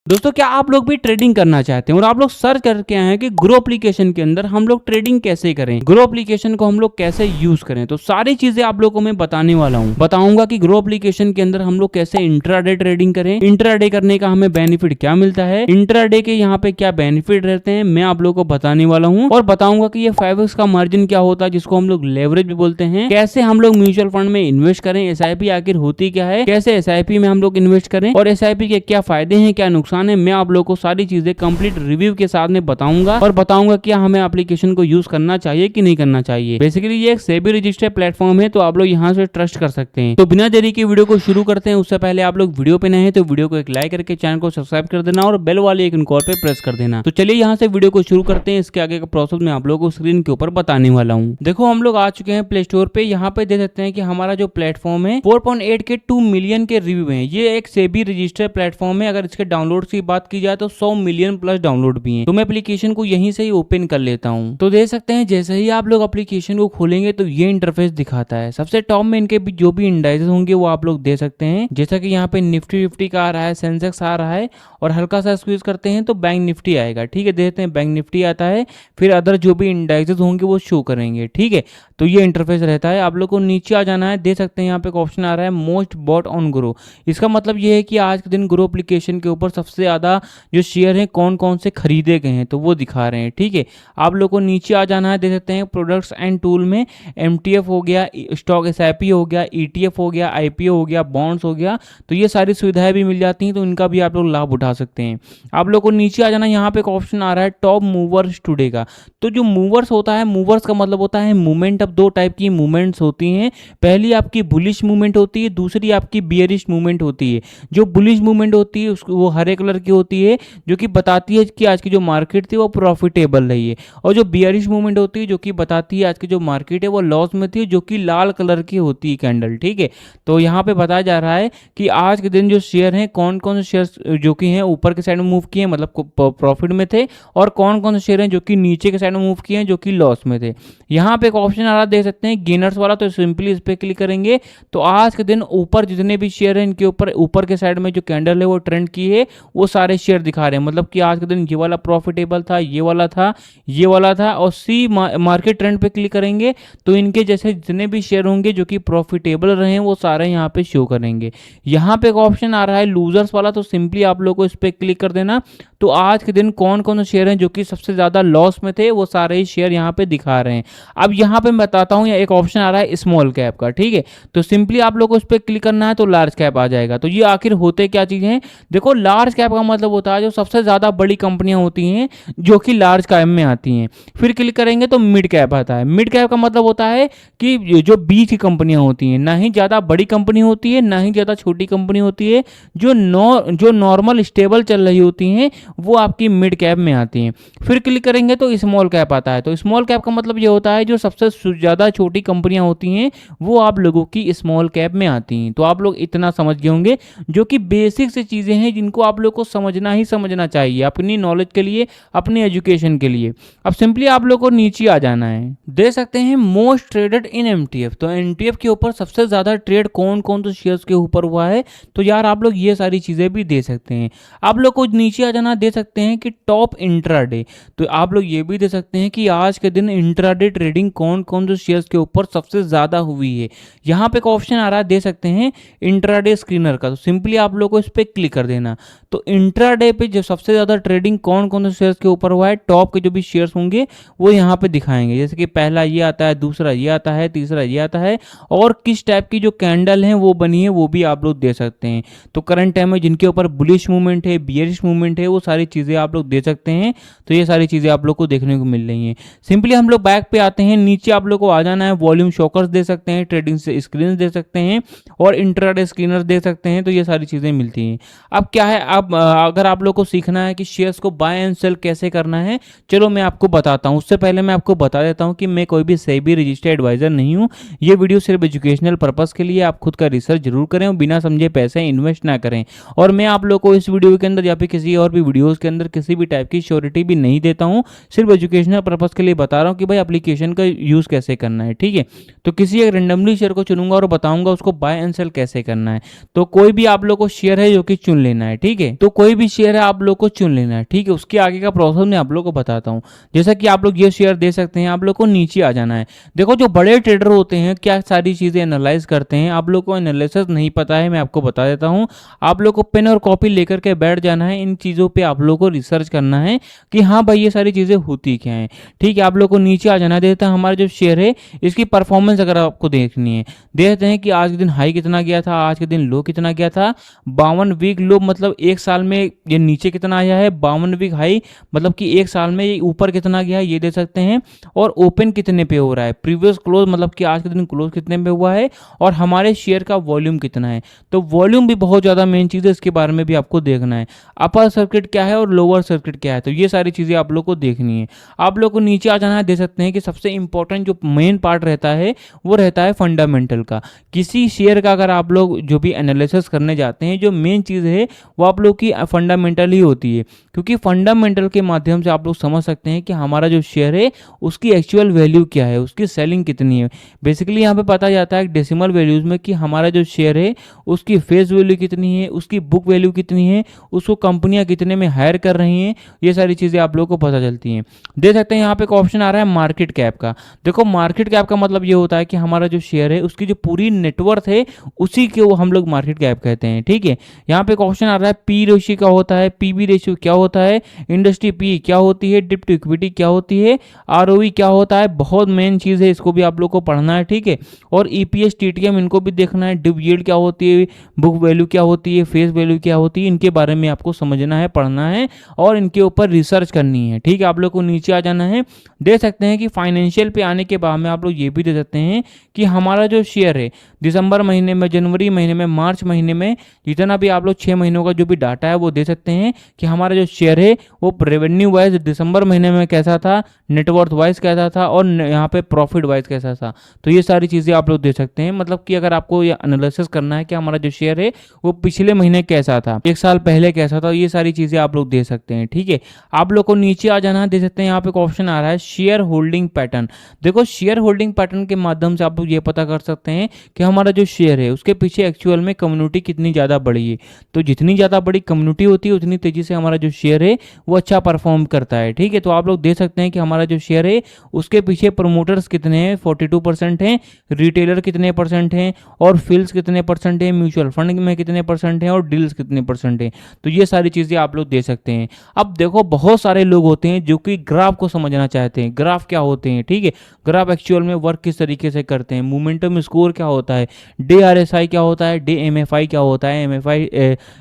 दोस्तों क्या आप लोग भी ट्रेडिंग करना चाहते हैं और आप लोग सर्च करके आए हैं कि ग्रो एप्लीकेशन के अंदर हम लोग ट्रेडिंग कैसे करें, ग्रो एप्लीकेशन को हम लोग कैसे यूज करें, तो सारी चीजें आप लोगों को मैं बताने वाला हूं। बताऊंगा कि ग्रो एप्लीकेशन के अंदर हम लोग कैसे इंट्राडे ट्रेडिंग करें, इंट्राडे करने का हमें बेनिफिट क्या मिलता है, इंट्राडे के यहाँ पे क्या बेनिफिट रहते हैं, मैं आप लोगों को बताने वाला हूँ। और बताऊंगा कि ये 5x का मार्जिन क्या होता है जिसको हम लोग लेवरेज भी बोलते हैं, कैसे हम लोग म्यूचुअल फंड में इन्वेस्ट करें, एसआईपी आखिर होती क्या है, कैसे एसआईपी में हम लोग इन्वेस्ट करें और एसआईपी के क्या फायदे हैं क्या नुकसान है, मैं आप लोगों को सारी चीजें कंप्लीट रिव्यू के साथ में बताऊंगा और बताऊंगा कि हमें एप्लीकेशन को यूज करना चाहिए कि नहीं करना चाहिए। बेसिकली ये एक सेबी रजिस्टर्ड प्लेटफॉर्म है, तो आप लोग यहाँ से ट्रस्ट कर सकते हैं। तो बिना देरी के वीडियो को शुरू करते हैं। उससे पहले आप लोग वीडियो पे नए हैं तो वीडियो को एक लाइक करके चैनल को सब्सक्राइब कर देना और बेल वाले आइकन को पे प्रेस कर देना। तो चलिए यहाँ से वीडियो को शुरू करते हैं। इसके आगे का प्रोसेस मैं आप लोगों को स्क्रीन के ऊपर बताने वाला हूँ। देखो हम लोग आ चुके हैं प्ले स्टोर पे। यहाँ पे देख सकते हैं कि हमारा जो प्लेटफॉर्म है 4.8 के 2 मिलियन के रिव्यू है। ये एक सेबी रजिस्टर्ड प्लेटफॉर्म है। अगर इसके डाउनलोड की बात की जाए तो 100 मिलियन प्लस डाउनलोड भी हैं। तो मैं एप्लीकेशन को यहीं से ही ओपन कर लेता हूं। तो देख सकते हैं जैसे ही आप लोग एप्लीकेशन को खोलेंगे तो ये इंटरफेस दिखाता है। सबसे टॉप में इनके जो भी इंडाइसेस होंगे वो आप लोग दे सकते हैं। जैसा कि यहाँ पे निफ्टी 50 का आ रहा है, सेंसेक्स आ रहा है और हल्का सा स्क्वीज करते हैं तो बैंक निफ्टी आएगा। ठीक है, देखते हैं बैंक निफ्टी आता है, फिर अदर जो भी इंडाइसेस होंगे वो शो करेंगे। ठीक है, तो ये इंटरफेस रहता है। आप लोग को नीचे आ जाना है। देख सकते हैं यहाँ पे एक ऑप्शन आ रहा है मोस्ट बॉट ऑन ग्रो। इसका मतलब ये है कि आज के दिन ग्रो एप्लीकेशन के ऊपर सबसे ज्यादा जो शेयर है कौन कौन से खरीदे गए हैं तो वो दिखा रहे हैं। ठीक है, आप लोग को नीचे आ जाना है। देख सकते हैं प्रोडक्ट्स एंड टूल में एमटीएफ हो गया, स्टॉक एसआईपी हो गया, ईटीएफ हो गया, आईपीओ हो गया, बॉन्ड्स हो गया, तो ये सारी सुविधाएं भी मिल जाती हैं। तो इनका भी आप लोग लाभ उठा सकते हैं। आप लोग को नीचे आ जाना। यहाँ पे एक ऑप्शन आ रहा है टॉप मूवर्स टुडे का। तो जो मूवर्स होता है, मूवर्स का मतलब होता है मूवमेंट। अब दो टाइप की मूवमेंट्स होती हैं। पहली आपकी बुलिश मूवमेंट होती है, दूसरी आपकी बियरिश मूवमेंट होती है। जो बुलिश मूवमेंट होती है उसको वो हरे कलर की होती है, जो कि बताती है कि आज की जो मार्केट थी वो प्रॉफिटेबल रही है। और जो बियरिश मूवमेंट होती है जो कि बताती है आज की जो मार्केट है वो लॉस में थी, जो कि लाल कलर की होती है कैंडल। ठीक है, तो यहाँ पे बताया जा रहा है कि आज के दिन जो शेयर हैं कौन कौन से शेयर जो कि हैं ऊपर के साइड में मूव किए हैं मतलब प्रॉफिट में थे, और कौन कौन से शेयर हैं जो कि नीचे के साइड में मूव किए हैं जो कि लॉस में थे। यहाँ पे एक ऑप्शन आ रहा है, देख सकते हैं गेनर्स वाला। तो सिंपली इस पे क्लिक करेंगे तो आज के दिन ऊपर जितने भी शेयर हैं इनके ऊपर के साइड में जो कैंडल है वो ट्रेंड की है, वो सारे शेयर दिखा रहे हैं। मतलब कि आज के दिन ये वाला प्रॉफिटेबल था, ये वाला था, ये वाला था। और सी मार्केट ट्रेंड पे क्लिक करेंगे तो इनके जैसे जितने भी शेयर होंगे जो कि प्रॉफिटेबल रहे वो सारे यहाँ पे शो करेंगे। यहाँ पे एक ऑप्शन आ रहा है लूजर्स वाला। तो सिंपली आप लोग को इस पे क्लिक कर देना। तो आज के दिन कौन कौन से शेयर हैं जो कि सबसे ज्यादा लॉस में थे वो सारे ही शेयर यहाँ पे दिखा रहे हैं। अब यहाँ पे मैं बताता हूँ, एक ऑप्शन आ रहा है स्मॉल कैप का। ठीक है, तो सिंपली आप लोग को इस पे क्लिक करना है तो लार्ज कैप आ जाएगा। तो ये आखिर होते क्या चीजें हैं? देखो लार्ज कैप का मतलब होता है जो सबसे ज्यादा बड़ी कंपनियां होती हैं जो कि लार्ज कैप में आती हैं। फिर क्लिक करेंगे तो मिड कैप आता है। मिड कैप का मतलब होता है कि जो बीच की कंपनियां होती हैं, ना ही ज्यादा बड़ी कंपनी होती है ना ही ज्यादा छोटी कंपनी होती है, जो नॉर्मल स्टेबल चल रही होती हैं वो आपकी मिड कैप में आती हैं। फिर क्लिक करेंगे तो स्मॉल कैप आता है। तो स्मॉल कैप का मतलब ये होता है जो सबसे ज्यादा छोटी कंपनियां होती हैं वो आप लोगों की स्मॉल कैप में आती हैं। तो आप लोग इतना समझ गए होंगे, जो कि बेसिक से चीजें हैं जिनको आप लोग को समझना ही समझना चाहिए अपनी नॉलेज के लिए, अपनी एजुकेशन के लिए। अब सिंपली आप लोग को नीचे आ जाना है। देख सकते हैं मोस्ट ट्रेडेड इन एमटीएफ। तो एमटीएफ के ऊपर सबसे ज्यादा ट्रेड कौन कौन से शेयर्स के ऊपर हुआ है, तो यार आप लोग ये सारी चीजें भी दे सकते हैं। आप लोग को नीचे आ जाना। दे सकते हैं कि टॉप इंट्राडे। तो आप लोग ये भी दे सकते हैं कि आज के दिन इंट्राडे ट्रेडिंग कौन कौन से शेयर्स के ऊपर सबसे ज्यादा हुई है। यहाँ पे एक ऑप्शन आ रहा है, दे सकते हैं इंट्राडे स्क्रीनर का। तो सिंपली आप लोग को इस पे क्लिक कर देना। तो इंट्राडे पे जो सबसे ज्यादा ट्रेडिंग कौन कौन से शेयर्स के ऊपर हुआ है, टॉप के जो भी शेयर्स होंगे वो यहाँ पे दिखाएंगे। जैसे कि पहला ये आता है, दूसरा ये आता है, तीसरा ये आता है, और किस टाइप की जो कैंडल है वो बनी है वो भी आप लोग दे सकते हैं। तो करंट टाइम में जिनके ऊपर बुलिश मूवमेंट है, बियरिश मूवमेंट है, वो सारी चीजें आप लोग दे सकते हैं। तो ये सारी चीजें आप लोग को देखने को मिल रही हैं। सिंपली हम लोग बैक पे आते हैं। नीचे आप लोग को आ जाना है। वॉल्यूम शॉकर्स दे सकते हैं, ट्रेडिंग से स्क्रीन दे सकते हैं, और इंट्राडे स्क्रीनर दे सकते हैं। तो ये सारी चीजें मिलती हैं। अब क्या है, अब अगर आप लोग को सीखना है कि शेयर्स को बाय एंड सेल कैसे करना है, चलो मैं आपको बताता हूं। उससे पहले मैं आपको बता देता हूं कि मैं कोई भी सेबी रजिस्टर्ड एडवाइजर नहीं हूं। ये वीडियो सिर्फ एजुकेशनल पर्पस के लिए। आप खुद का रिसर्च जरूर करें और बिना समझे पैसे इन्वेस्ट ना करें। और मैं आप लोग को इस वीडियो के अंदर या फिर किसी और भी वीडियोस के अंदर किसी भी टाइप की श्योरिटी भी नहीं देता हूं। सिर्फ एजुकेशनल पर्पस के लिए बता रहा हूं कि भाई एप्लीकेशन का यूज कैसे करना है। ठीक है, तो किसी एक रेंडमली शेयर को चुनूंगा और बताऊंगा उसको बाय एंड सेल कैसे करना है। तो कोई भी आप लोग को शेयर है जो कि चुन लेना है। ठीक है, तो कोई भी शेयर है आप लोग को चुन लेना है, ठीक है। उसके आगे का प्रोसेस मैं आप लोग को बताता हूँ। जैसा कि आप लोग ये शेयर दे सकते हैं, आप लोग को नीचे आ जाना है। देखो जो बड़े ट्रेडर होते हैं क्या सारी चीजें एनालाइज करते हैं, आप लोग को एनालिसिस नहीं पता है, मैं आपको बता देता हूँ। आप लोग को पेन और कॉपी लेकर के बैठ जाना है, इन चीजों पे आप लोग को रिसर्च करना है कि हाँ भाई ये सारी चीजें होती क्या है, ठीक है। आप लोग को नीचे आ जाना देता है। हमारा जो शेयर है इसकी परफॉर्मेंस अगर आपको देखनी है, देखते हैं कि आज के दिन हाई कितना गया था, आज के दिन लो कितना गया था। 52 वीक लो मतलब एक साल में ये नीचे कितना आया है, 52 वीक हाई मतलब कि एक साल में ये ऊपर कितना गया है ये दे सकते हैं। और ओपन कितने पे हो रहा है, प्रीवियस क्लोज मतलब कि आज के दिन क्लोज कितने पे हुआ है, और हमारे शेयर का वॉल्यूम कितना है। तो वॉल्यूम भी बहुत ज़्यादा मेन चीज़ है, इसके बारे में भी आपको देखना है। अपर सर्किट क्या है और लोअर सर्किट क्या है, तो ये सारी चीज़ें आप लोग को देखनी है। आप लोग को नीचे आ जाना है, दे सकते हैं कि सबसे इंपॉर्टेंट जो मेन पार्ट रहता है वो रहता है फंडामेंटल का। किसी शेयर का अगर आप लोग जो भी एनालिसिस करने जाते हैं, जो मेन चीज़ है वो आप लोग की फंडामेंटल ही होती है, क्योंकि फंडामेंटल के माध्यम से आप लोग समझ सकते हैं कि हमारा जो शेयर है उसकी एक्चुअल वैल्यू क्या है, उसकी सेलिंग कितनी है। बेसिकली यहाँ पे पता जाता है डेसिमल वैल्यूज में कि हमारा जो शेयर है उसकी फेस वैल्यू कितनी है, उसकी बुक वैल्यू कितनी है, उसको कंपनियां कितने में हायर कर रही हैं, ये सारी चीज़ें आप लोग को पता चलती हैं। देख सकते हैं यहाँ पे एक ऑप्शन आ रहा है मार्केट कैप का। देखो मार्केट कैप का मतलब ये होता है कि हमारा जो शेयर है उसकी जो पूरी नेटवर्थ है उसी के वो हम लोग मार्केट कैप कहते हैं, ठीक है। यहाँ पे एक ऑप्शन आ रहा है पी रेशियो क्या होता है, पीबी रेशियो क्या होता है, इंडस्ट्री पी क्या होती है, डिप्ट इक्विटी क्या होती है, आरओई क्या होता है, बहुत मेन चीज़ है, इसको भी आप लोग को पढ़ना है, ठीक है। और ईपीएस टीटीएम इनको भी देखना है, डिव यील्ड क्या होती है, बुक वैल्यू क्या होती है, फेस वैल्यू क्या होती है, इनके बारे में आपको समझना है, पढ़ना है और इनके ऊपर रिसर्च करनी है, ठीक है। आप लोग को नीचे आ जाना है। दे सकते हैं कि फाइनेंशियल पे आने के बाद में आप लोग ये भी दे सकते हैं कि हमारा जो शेयर है दिसंबर महीने में, जनवरी महीने में, मार्च महीने में, जितना भी आप लोग 6 महीनों का जो भी डाटा है वो दे सकते हैं कि हमारा जो शेयर है वो रेवेन्यू वाइज दिसंबर महीने में कैसा था, नेटवर्थ वाइज कैसा था और यहाँ पे प्रॉफिट वाइज कैसा था। तो ये सारी चीज़ें आप लोग दे सकते हैं। मतलब कि अगर आपको ये एनालिसिस करना है कि हमारा जो शेयर है वो पिछले महीने कैसा था, एक साल पहले कैसा था, ये सारी चीज़ें आप लोग दे सकते हैं, ठीक है। आप लोग को नीचे आ जाना दे सकते हैं। यहाँ पे एक ऑप्शन आ रहा है शेयर होल्डिंग पैटर्न। देखो शेयर होल्डिंग पैटर्न के माध्यम से आप लोग ये पता कर सकते हैं कि हमारा जो शेयर है उसके पीछे एक्चुअल में कम्युनिटी कितनी ज़्यादा बड़ी है। तो जितनी ज़्यादा बड़ी कम्युनिटी होती है उतनी तेज़ी से हमारा जो शेयर है वो अच्छा परफॉर्म करता है, ठीक है। तो आप लोग दे सकते हैं कि हमारा जो शेयर है उसके पीछे प्रमोटर्स कितने हैं, 42% हैं, रिटेलर कितने परसेंट हैं, और फिल्स कितने परसेंट हैं, म्यूचुअल फंड में कितने परसेंट हैं, और डील्स कितने परसेंट हैं। तो ये सारी चीज़ें आप लोग दे सकते हैं। अब देखो बहुत सारे लोग होते हैं जो कि ग्राफ को समझना चाहते हैं, ग्राफ क्या होते हैं, ठीक है, ग्राफ एक्चुअल में वर्क किस तरीके से करते हैं, मोमेंटम स्कोर क्या होता है, डे आरएसआई क्या होता है, डे एमएफआई क्या होता है, एमएफआई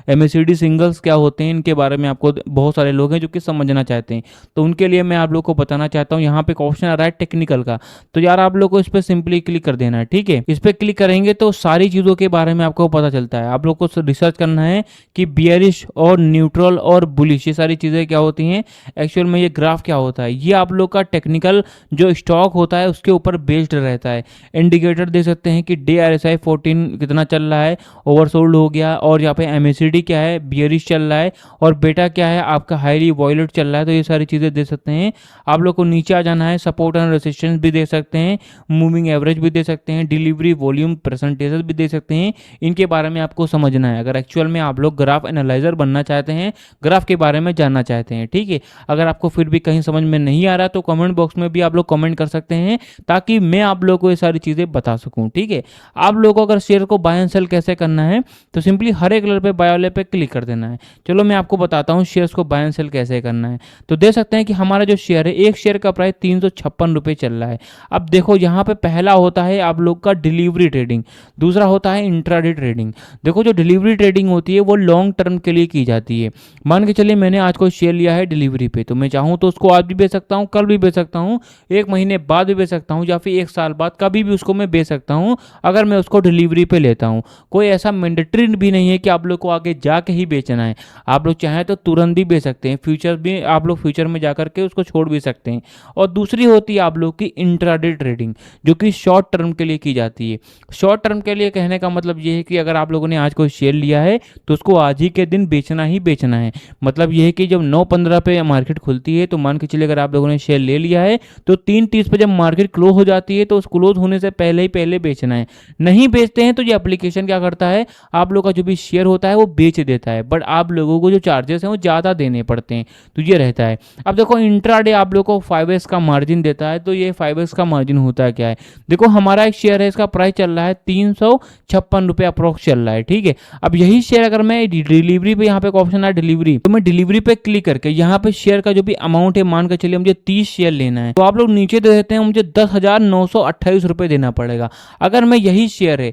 एमएसीडी सिंगल्स क्या होते हैं, इनके बारे में आपको बहुत सारे लोग हैं जो कि समझना चाहते हैं। तो उनके लिए मैं आप लोग को बताना चाहता हूँ। यहाँ पे एक ऑप्शन आ रहा है टेक्निकल का, तो यार आप लोग को इस पर सिंपली क्लिक कर देना है, ठीक है। इस पर क्लिक करेंगे तो सारी चीज़ों के बारे में आपको पता चलता है। आप लोग को रिसर्च करना है कि बियरिश और न्यूट्रल और बुलिश ये सारी चीज़ें क्या होती हैं, एक्चुअल में ये ग्राफ क्या होता है। ये आप लोग का टेक्निकल जो स्टॉक होता है उसके ऊपर बेस्ड रहता है। इंडिकेटर दे सकते हैं कि डे आरएसआई 14 कितना चल रहा है, ओवरसोल्ड हो गया, और यहाँ पे एमएसीडी क्या है, बियरिश चल रहा है, और बेटा क्या है आपका हाईली वॉयलेट चल रहा है। तो ये सारी चीज़ें दे सकते हैं। आप लोग को नीचे आ जाना है, सपोर्ट एंड रेजिस्टेंस भी दे सकते हैं, मूविंग एवरेज भी दे सकते हैं, डिलीवरी वॉल्यूम परसेंटेज भी दे सकते हैं। इनके बारे में आपको समझना है अगर एक्चुअल में आप लोग ग्राफ एनालाइजर बनना चाहते हैं, ग्राफ के बारे में जानना चाहते हैं, ठीक है। अगर आपको फिर भी कहीं समझ में नहीं आ रहा तो कमेंट बॉक्स में भी आप लोग कमेंट कर सकते हैं ताकि मैं आप लोगों को ये सारी चीज़ें बता सकूं, ठीक है। आप लोगों को अगर शेयर को बाय एंड सेल कैसे करना है तो सिंपली हरे कलर पे बाय वाले पे क्लिक कर देना है। चलो मैं आपको बताता हूँ शेयर्स को बाय एंड सेल कैसे करना है। तो देख सकते हैं कि हमारा जो शेयर है, एक शेयर का प्राइस 356 रुपये चल रहा है। अब देखो यहाँ पे पहला होता है आप लोग का डिलीवरी ट्रेडिंग, दूसरा होता है इंट्राडे ट्रेडिंग। देखो जो डिलीवरी ट्रेडिंग होती है वो लॉन्ग टर्म के लिए की जाती है। मान के चलिए मैंने आज कोई शेयर लिया है डिलीवरी पे, तो मैं चाहूँ तो उसको आज भी बेच सकता हूँ, कल भी बेच सकता हूँ, एक महीने बाद भी बेच सकता हूँ, या फिर एक साल बाद, कभी भी उसको मैं बेच सकता हूँ अगर मैं उसको डिलीवरी पे लेता हूँ। कोई ऐसा मैंडेटरी भी नहीं है कि आप लोग को आगे जाके ही बेचना है। आप लोग चाहें तो तुरंत भी बेच सकते हैं, फ्यूचर भी आप लोग फ्यूचर में जाकर के उसको छोड़ भी सकते हैं। और दूसरी होती है आप लोग की इंट्राडे ट्रेडिंग, जो कि शॉर्ट टर्म के लिए की जाती है। शॉर्ट टर्म के लिए कहने का मतलब ये है कि अगर आप लोगों ने आज कोई शेयर लिया है तो उसको आज ही के दिन बेचना ही बेचना है। मतलब ये है कि जब 9:15 पे मार्केट खुलती है तो मान के चलिए अगर आप लोगों ने शेयर ले लिया है तो 3:30 पे जब मार्केट क्लोज हो जाती है तो उस क्लोज होने से पहले ही पहले बेचना है। नहीं बेचते हैं तो ये एप्लीकेशन क्या करता है, आप लोग का जो भी शेयर होता है वो बेच देता है, बट आप लोगों को जो चार्जेस हैं वो ज़्यादा देने पड़ते हैं, तो ये रहता है। अब देखो इंट्राडे आप लोग को 5x का मार्जिन देता है, तो ये 5x का मार्जिन होता है क्या है, देखो हमारा एक शेयर है, इसका प्राइस चल रहा है 356 रुपये अप्रोक्स चल रहा है, ठीक है। अब यही शेयर अगर मैं डिलीवरी पे, यहाँ पे एक ऑप्शन है डिलीवरी, तो मैं डिलीवरी पे क्लिक करके यहाँ पे शेयर का जो भी अमाउंट है, मान के चलिए मुझे 30 शेयर लेना है, तो आप लोग नीचे दे देते हैं मुझे 10,928 रुपये देना पड़ेगा। अगर मैं यही शेयर है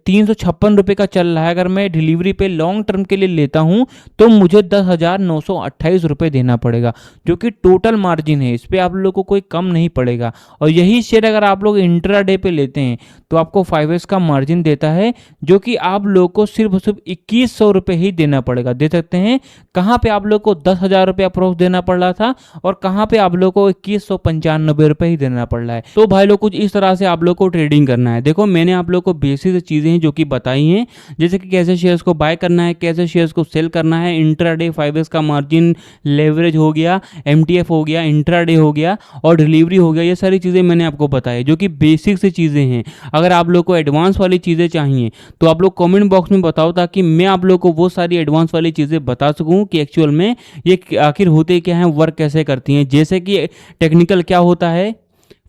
356 रुपये का चल रहा है, अगर मैं डिलीवरी पे लॉन्ग टर्म के लिए लेता हूं तो मुझे 10,928 रुपये देना पड़ेगा, जो कि टोटल मार्जिन है, इस पर आप लोग को कोई कम नहीं पड़ेगा। और यही शेयर अगर आप लोग इंट्राडे पे लेते हैं तो आपको 5x का मार्जिन देता है, जो कि आप लोग को सिर्फ 2100 रुपये ही देना पड़ेगा। दे सकते हैं कहाँ पे आप लोग को 10,000 रुपये अप्रोक्स देना पड़ रहा था और कहाँ पे आप लोग को 2195 रुपये ही देना पड़ रहा है। तो भाई लोग कुछ इस तरह से आप लोग को ट्रेडिंग करना है। देखो मैंने आप लोग को बेसिक चीज़ें हैं जो कि बताई हैं, जैसे कि कैसे शेयर्स को बाय करना है, कैसे शेयर्स को सेल करना है, इंट्राडे 5x का मार्जिन, लेवरेज हो गया, MTF हो गया, इंट्राडे हो गया और डिलीवरी हो गया, ये सारी चीज़ें मैंने आपको बताई जो कि बेसिक से चीज़ें हैं। अगर आप लोग को एडवांस वाली चीज़ें चाहिए तो आप लोग कमेंट बॉक्स में बताओ, ताकि मैं आप लोग को वो सारी एडवांस वाली चीज़ें बता सकूं कि एक्चुअल में ये आखिर होते क्या हैं, वर्क कैसे करती हैं। जैसे कि टेक्निकल क्या होता है,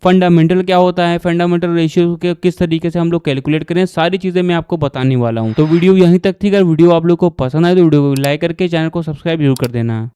फंडामेंटल क्या होता है, फंडामेंटल रेशियो के किस तरीके से हम लोग कैलकुलेट करें, सारी चीज़ें मैं आपको बताने वाला हूं। तो वीडियो यहीं तक थी। अगर वीडियो आप लोग को पसंद आए तो वीडियो को लाइक करके चैनल को सब्सक्राइब जरूर कर देना।